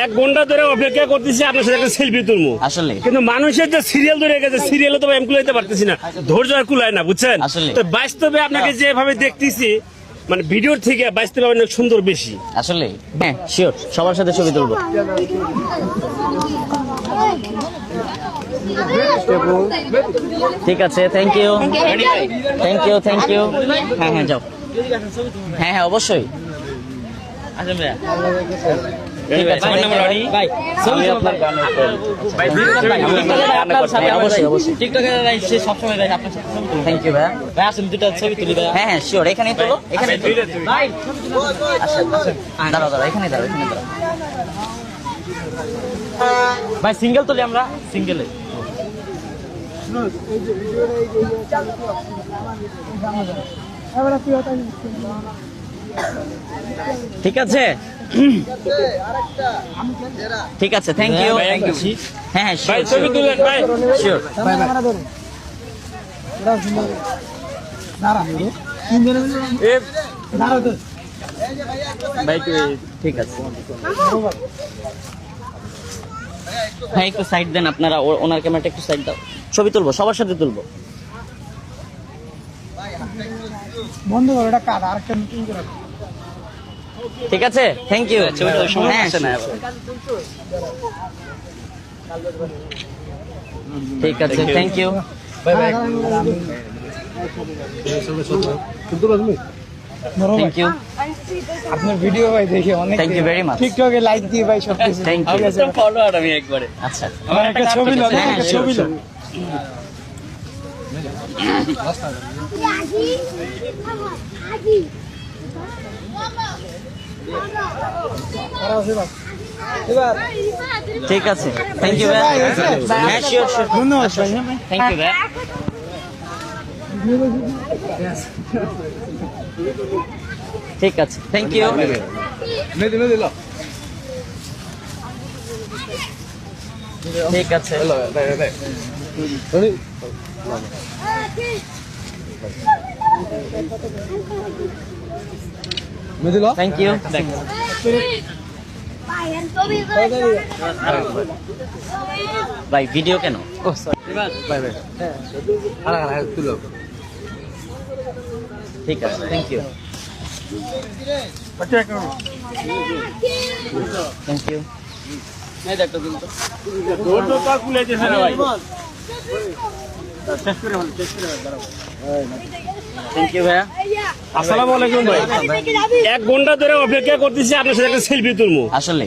1 ঘন্টা ধরে অপেক্ষা করতেছি আপনার সাথে একটা সেলফি তুলবো আসলে কিন্তু মানুষের যে সিরিয়াল ধরে গেছে সিরিয়ালে তো আমি কুলাইতে পারতেছি না, ধৈর্য আর কুলায় না, বুঝছেন? আসলে। তো বাস্তবে আপনাকে যেভাবে দেখতেছি মানে ভিডিওর থেকে বাস্তবে অনেক সুন্দর বেশি। আসলে হ্যাঁ শিওর, সবার সাথে ছবি তুলবো। ঠিক আছে, thank you thank you thank you. হ্যাঁ হ্যাঁ যাও, হ্যাঁ হ্যাঁ অবশ্যই। ঠিক আছে আমি আপনার গানের fan। অবশ্যই অবশ্যই। থ্যাংক ইউ ভাইয়া। হ্যাঁ হ্যাঁ শিওর, এখানেই তোলো, এখানে দাঁড়াও দাঁড়াও, এখানে দাঁড়াও, এখানে দাঁড়াও ভাই সিঙ্গেল তুলি আমরা, সিঙ্গেলে ঠিক আছে ঠিক আছে, থ্যাংক ইউ। হ্যাঁ হ্যাঁ ভাই ছবি তুলেন ভাই। শিওর। ঠিক আছে ভাই একটু সাইড দেন আপনারা, ওনার ক্যামেরাটা একটু সাইড দাও, ছবি তুলবো, সবার সাথে তুলবো। বন্ধ করো, এটা কাট, আরেকটা নতুন করে। ঠিক আছে, থ্যাংক ইউ। ঠিক আছে, থ্যাংক ইউ। থ্যাংক ইউ, আপনার ভিডিও ভাই দেখে অনেক, থ্যাংক ইউ ভেরি মাচ। টিকটকে লাইক দিয়ে ভাই সব কিছু। Thank you. ফলোয়ার আমি একবারে। আচ্ছা আমার একটা ছবি লো, হ্যাঁ, একটা sure, ছবি লো। sure. ঠিক আছে, থ্যাংক ইউ ভাই। হ্যাঁ শিওর শিওর, ধন্যবাদ ভাই। থ্যাংক ইউ ভাই। ঠিক আছে, থ্যাংক ইউ। ঠিক আছে, থ্যাংক ইউ। ভাই ভিডিও কেন? ঠিক আছে, থ্যাংক ইউ থ্যাংক ইউ। ধৈর্য তো আর কুলাইতেছে না ভাই। থ্যাংক ইউ ভাইয়া। আসসালামু আলাইকুম ভাই। 1 ঘন্টা ধরে অপেক্ষা করতেছি আপনার সাথে একটা সেলফি তুলবো। আসলে